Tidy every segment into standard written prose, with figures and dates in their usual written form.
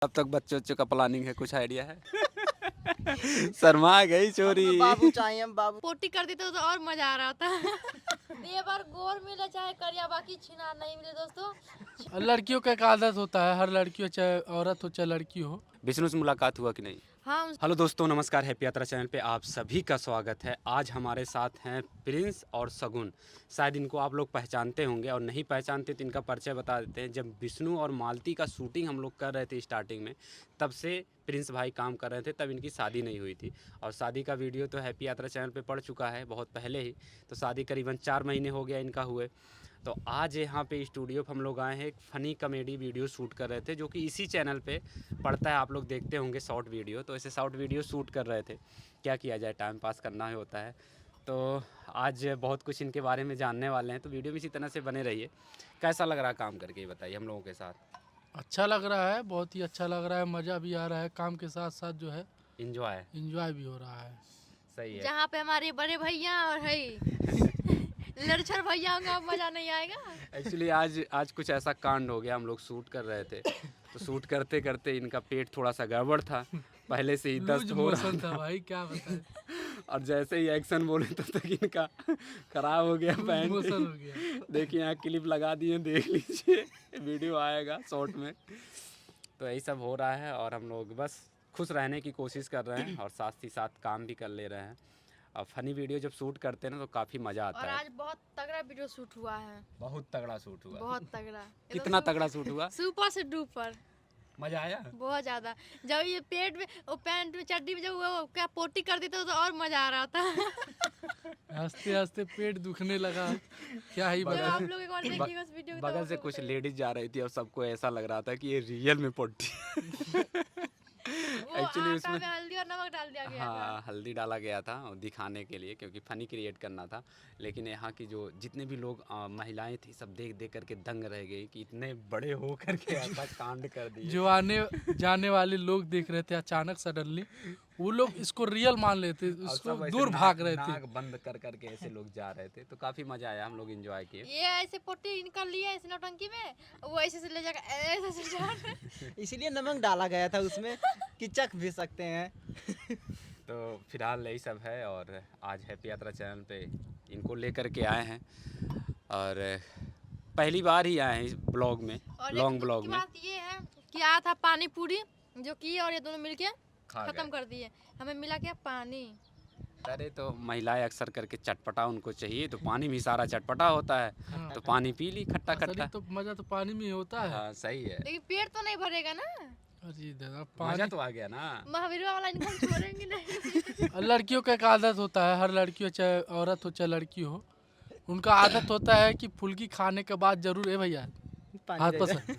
अब तक बच्चों बच्चों का प्लानिंग है, कुछ आइडिया है? शर्मा गई चोरी। बाबू चाहिए हम बाबू। पोटी कर दी तो और मजा आ रहा था। ये बार गोर मिले चाहे करिया, बाकी छिना नहीं मिले दोस्तों। लड़कियों का एक आदत होता है, हर लड़की हो चाहे औरत हो चाहे लड़की हो। विष्णु से मुलाकात हुआ कि नहीं? हाँ हेलो दोस्तों, नमस्कार। हैप्पी यात्रा चैनल पे आप सभी का स्वागत है। आज हमारे साथ हैं प्रिंस और सगुन। शायद इनको आप लोग पहचानते होंगे, और नहीं पहचानते तो इनका परिचय बता देते हैं। जब विष्णु और मालती का शूटिंग हम लोग कर रहे थे स्टार्टिंग में, तब से प्रिंस भाई काम कर रहे थे। तब इनकी शादी नहीं हुई थी, और शादी का वीडियो तो हैप्पी यात्रा चैनल पे पड़ चुका है बहुत पहले ही। तो शादी करीबन 4 महीने हो गया इनका हुए। तो आज यहाँ पे स्टूडियो पर हम लोग आए हैं, एक फ़नी कॉमेडी वीडियो शूट कर रहे थे, जो कि इसी चैनल पे पड़ता है। आप लोग देखते होंगे शॉर्ट वीडियो, तो ऐसे शॉर्ट वीडियो शूट कर रहे थे। क्या किया जाए, टाइम पास करना ही होता है। तो आज बहुत कुछ इनके बारे में जानने वाले हैं, तो वीडियो में इसी तरह से बने रहिए। कैसा लग रहा है काम करके, ये बताइए हम लोगों के साथ। अच्छा लग रहा है, बहुत ही अच्छा लग रहा है, मज़ा भी आ रहा है। काम के साथ साथ जो है इंजॉय भी हो रहा है। सही है। जहाँ पे हमारे बड़े भैया और है लड़छड़ भैया होंगे, अब मजा नहीं आएगा। एक्चुअली आज कुछ ऐसा कांड हो गया। हम लोग शूट कर रहे थे, तो शूट करते करते इनका पेट थोड़ा सा गड़बड़ था, पहले से ही दस्त हो रहा था भाई, क्या बताएं। और जैसे ही एक्शन बोले तब तक इनका खराब हो गया पैंट। हो गया। देखिए यहाँ क्लिप लगा दिए, देख लीजिए, वीडियो आएगा शॉर्ट में। तो यही सब हो रहा है, और हम लोग बस खुश रहने की कोशिश कर रहे हैं, और साथ ही साथ काम भी कर ले रहे हैं। और फनी वीडियो जब शूट करते हैं ना, तो काफ़ी मज़ा आता और है। आज बहुत तगड़ा वीडियो शूट हुआ है, बहुत तगड़ा शूट हुआ। बहुत तगड़ा। कितना तगड़ा शूट हुआ? सुपर से डुपर मज़ा आया बहुत ज्यादा। जब ये पेट में और पैंट में चड्डी में जब वो क्या पोटी कर दी तो और मजा आ रहा था। हंसते हंसते पेट दुखने लगा, क्या ही जब बता। आप लोग एक बार देखिएगा उस वीडियो को, बगल से कुछ लेडीज जा रही थी, और सबको ऐसा लग रहा था कि ये रियल में पोटी। एक्चुअली उसमें हल्दी और नमक डाल दिया गया था। हाँ, हल्दी डाला गया था और दिखाने के लिए, क्योंकि फ़नी क्रिएट करना था। लेकिन यहाँ की जो जितने भी लोग महिलाएं थी, सब देख देख करके दंग रह गई कि इतने बड़े हो करके ऐसा कांड कर दिए। जो आने जाने वाले लोग देख रहे थे, अचानक सडनली वो लोग इसको रियल मान लेते, और इसको सब ऐसे दूर भाग रहे थे। नाक बंद कर करके ऐसे लोग जा रहे थे। तो काफ़ी मज़ा आया, हम लोग एंजॉय किए। ये ऐसे पोटी निकल लिया इस नौटंकी में, वो ऐसे से ले जाकर ऐसे से जा रहा है। इसीलिए नमक डाला गया था उसमें कि चख भी सकते हैं। तो फिलहाल यही सब है, और आज हैप्पी यात्रा चैनल पे इनको लेकर के आए हैं, और पहली बार ही आए हैं इस ब्लॉग में, और लॉन्ग ब्लॉग में। बात ये है कि आया था पानी पूरी, जो की और ये दोनों मिलके खा खत्म गए। कर दिए। हमें मिला क्या, पानी। अरे तो महिलाएं अक्सर करके चटपटा उनको चाहिए, तो पानी भी सारा चटपटा होता है। हाँ। तो पानी पी ली खट्टा असली खट्टा। तो मजा तो पानी में ही होता है। हाँ सही है, लेकिन पेट तो नहीं भरेगा ना। अरे दादा, मजा पानी तो आ गया ना। महावीर वाला इनको हम छोड़ेंगे नहीं। लड़कियों का एक आदत होता है, हर लड़की हो चाहे औरत हो चाहे लड़की हो, उनका आदत होता है कि फुल्की खाने के बाद जरूर, है भैया हाथ पसंद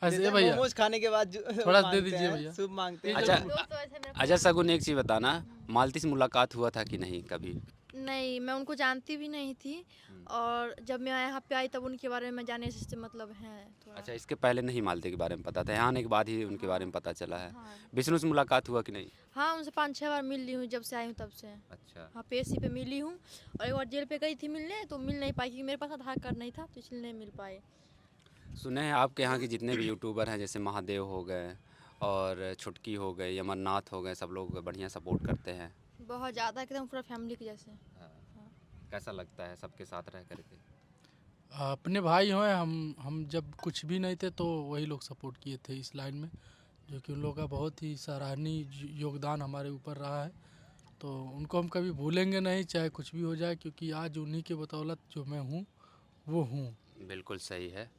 ऐसे भैया मोमोज खाने के बाद थोड़ा दे दीजिए भैया। सूप मांगते हैं। अच्छा दोस्तों ऐसे मेरे अच्छा सगुन, एक चीज़ बताना, मालती से मुलाकात हुआ था कि नहीं कभी? नहीं, मैं उनको जानती भी नहीं थी, और जब मैं यहाँ पे आई तब उनके बारे में जाने से मतलब है थोड़ा। अच्छा, इसके पहले नहीं मालती के बारे में पता था, यहाँ आने के बाद ही उनके बारे में पता चला है। हाँ, विष्णु से मुलाकात हुआ कि नहीं? हाँ उनसे 5-6 बार मिल ली हूँ जब से आई हूँ तब से। अच्छा, हाँ, पीएससी पे मिली हूँ, और एक बार जेल पे गई थी मिलने, तो मिल नहीं पाई क्योंकि मेरे पास आधार कार्ड नहीं था, तो इसलिए नहीं मिल पाए। सुने हैं आपके यहाँ के जितने भी यूट्यूबर हैं, जैसे महादेव हो गए और छुटकी हो गए, अमरनाथ हो गए, सब लोग बढ़िया सपोर्ट करते हैं। बहुत ज़्यादा, एकदम पूरा फैमिली के जैसे। कैसा लगता है सबके साथ रह करके? अपने भाई हैं। हम जब कुछ भी नहीं थे तो वही लोग सपोर्ट किए थे इस लाइन में, जो कि उन लोगों का बहुत ही सराहनीय योगदान हमारे ऊपर रहा है। तो उनको हम कभी भूलेंगे नहीं, चाहे कुछ भी हो जाए, क्योंकि आज उन्हीं के बदौलत जो मैं हूँ वो हूँ। बिल्कुल सही है।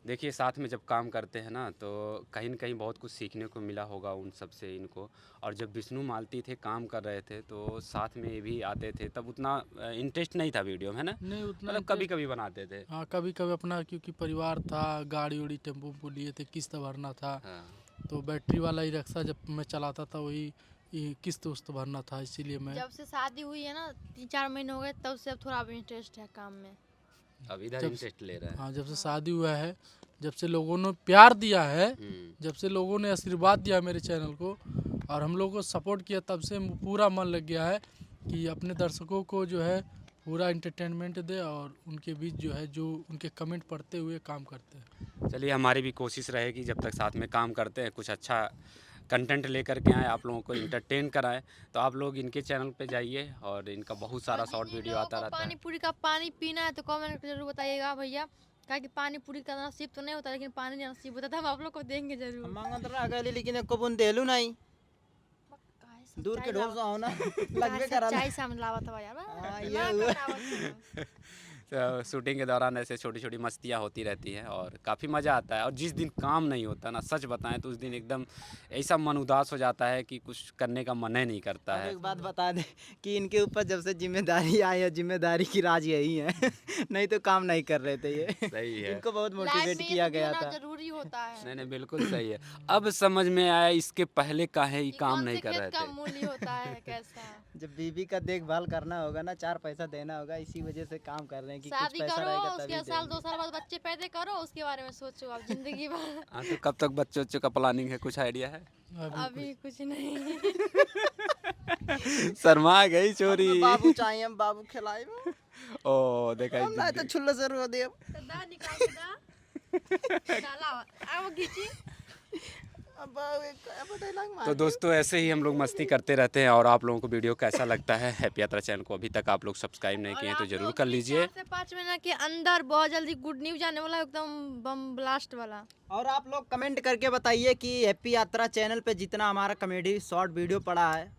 देखिए, साथ में जब काम करते हैं ना, तो कहीं न कहीं बहुत कुछ सीखने को मिला होगा उन सब से इनको। और जब विष्णु मालती थे काम कर रहे थे, तो साथ में ये भी आते थे, तब उतना इंटरेस्ट नहीं था वीडियो में, है ना? नहीं उतना मतलब कभी कभी बनाते थे। हाँ, कभी कभी अपना, क्योंकि परिवार था, गाड़ी उड़ी टेम्पो लिए थे, किस्त भरना था। हाँ, तो बैटरी वाला ही रिक्शा जब मैं चलाता था, वही किस्त उस्त भरना था, इसीलिए मैं जब से शादी हुई है ना, 3-4 महीने हो गए, तब से अब थोड़ा अब इंटरेस्ट है काम में। अब इधर जब- इंटरेस्ट ले रहे हैं। हाँ, जब से शादी हुआ है, जब से लोगों ने प्यार दिया है, जब से लोगों ने आशीर्वाद दिया मेरे चैनल को और हम लोगों को सपोर्ट किया, तब से पूरा मन लग गया है कि अपने दर्शकों को जो है पूरा एंटरटेनमेंट दे, और उनके बीच जो है जो उनके कमेंट पढ़ते हुए काम करते हैं। चलिए हमारी भी कोशिश रहेगी जब तक साथ में काम करते हैं कुछ अच्छा कंटेंट लेकर के आए, आप लोगों को इंटरटेन कराएं। तो आप लोग इनके चैनल पे जाइए और इनका बहुत सारा शॉर्ट वीडियो आता रहता है। पानी पूरी का पानी पीना है तो कमेंट करके जरूर बताइएगा भैया, क्या कि पानी पूरी का नसीब तो नहीं होता लेकिन पानी नसीब होता था, हम आप लोग को देंगे जरूर। मांगत रहा गली लेकिन एको बुन देलू नहीं, दूर के ढोल से आओ ना लगबे करा चाय सामने लावा था यार। हाँ, दिमाग ये खराब होता है। तो शूटिंग के दौरान ऐसे छोटी छोटी मस्तियाँ होती रहती हैं और काफ़ी मज़ा आता है। और जिस दिन काम नहीं होता ना, सच बताएं तो उस दिन एकदम ऐसा मन उदास हो जाता है कि कुछ करने का मन ही नहीं करता अब है। एक बात बता दे कि इनके ऊपर जब से जिम्मेदारी आई है, जिम्मेदारी की राज यही है नहीं तो काम नहीं कर रहे थे ये। सही है। इनको बहुत लाइफ मोटिवेट में किया ये गया होना था। जरूरी होता है। नहीं नहीं बिल्कुल सही है। अब समझ में आया इसके पहले काहे ये कि काम कौन नहीं से कर खेत रहे का थे। मूल्य होता है कैसा। जब बीवी का देखभाल करना होगा ना, 4 पैसा देना होगा, इसी वजह से काम कर रहे हैं कि कुछ शादी पैसा करो, रहेगा उसके तभी साल देंगे। 2 साल बाद बच्चे पैदा करो, उसके बारे में सोचो आप जिंदगी भर। हाँ तो कब तक बच्चों का प्लानिंग है, कुछ आइडिया है? अभी कुछ नहीं। शर्मा गई चोरी। हमें बाबू चाहिए, हम बाबू खिलाए ओ देखा हम ना तो छुल्ला से रो दे। तो दा निकाल के दा। डाला अब खींची। अब बाबू एक अब डायलॉग मार। तो दोस्तों ऐसे ही हम लोग मस्ती करते रहते हैं। और आप लोगों को वीडियो कैसा लगता है, हैप्पी यात्रा चैनल को अभी तक आप लोग सब्सक्राइब नहीं किए हैं तो जरूर कर लीजिए। 4 से 5 महीने के अंदर बहुत जल्दी गुड न्यूज आने वाला है, एकदम बम ब्लास्ट वाला। और आप लोग कमेंट करके बताइए कि हैप्पी यात्रा चैनल पे जितना हमारा कॉमेडी शॉर्ट वीडियो पड़ा है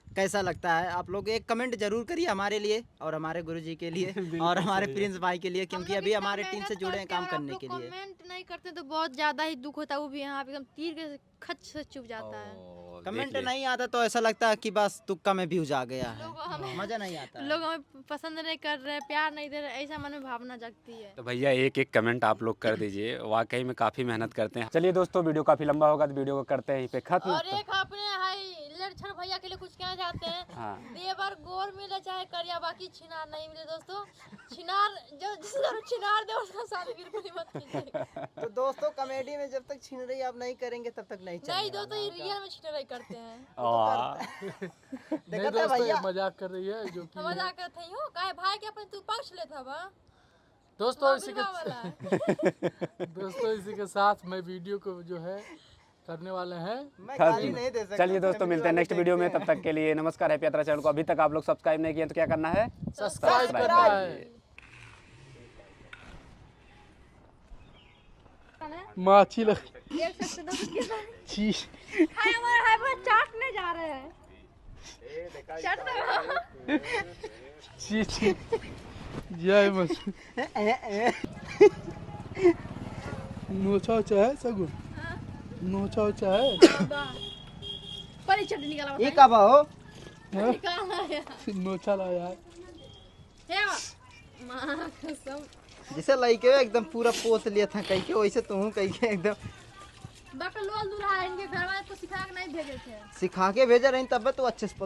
कैसा लगता है। आप लोग एक कमेंट जरूर करिए हमारे लिए और हमारे गुरुजी के लिए और हमारे प्रिंस भाई के लिए, क्योंकि अभी हमारे टीम से जुड़े हैं काम करने के लिए। कमेंट नहीं करते तो बहुत ज्यादा ही दुख होता है, वो भी यहाँ पे एकदम तीर के खच से चुभ जाता है। कमेंट नहीं आता तो ऐसा लगता है कि बस तुक्का में व्यूज आ गया लोग है, हमें मजा नहीं आता है। लोग हमें पसंद नहीं कर रहे, प्यार नहीं दे रहे, ऐसा मन में भावना जगती है। तो भैया एक एक कमेंट आप लोग कर दीजिए, वाकई में काफ़ी मेहनत करते हैं। चलिए दोस्तों वीडियो काफ़ी लंबा होगा तो वीडियो को करते हैं यहीं पे खत्म। और एक अपने हाई लड़छन भैया के लिए कुछ कहना चाहते हैं। हाँ। देवर गोर मिले चाहे करिया, बाकी छिनार नहीं मिले दोस्तों। छिनार जो जिस तरह छिनार दे उसका शादी बिल्कुल ही मत कीजिएगा। तो दोस्तों कॉमेडी में जब तक छीन रही आप नहीं करेंगे तब तक नहीं नहीं चलेगा। दोस्तों ये रियल में छिनार करते हैं। नहीं देखा था दोस्तों ये भैया, मजाक कर रही है जो कि हम मजाक करते ही हो काहे भाई के अपन तू पक्ष लेता बा। दोस्तों इसी विवाह वाला है। के दोस्तों इसी के साथ मैं वीडियो को जो है करने वाले हैं। मैं गाली नहीं दे सकता। चलिए दोस्तों फैमिली मिलते हैं वाले नेक्स्ट वीडियो में, देखते तब तक के लिए नमस्कार। हैप्पी यात्रा चैनल को अभी तक आप लोग सब्सक्राइब नहीं किए तो क्या करना है, सब्सक्राइब सब्सक्राइब करना करिए। है। माछी लग देख सकते हो दोस्तों कितना छी हाय हमारे हाय पर चाटने जा रहे हैं। चाट दो। छी छी जय मछली नोचा चाहे सगुन नोचा चाहे पर ही चटनी निकाला ये कब हो निकाला है। नोचा ला यार हे मां कसम जैसे लड़के एकदम पूरा पोत लिया था कहीं के, वैसे तुम कहीं के एकदम बकलोल दूल्हा है, इनके घर वाले तो सिखा के नहीं भेजे थे। सिखा के भेजा रही तब तो अच्छे से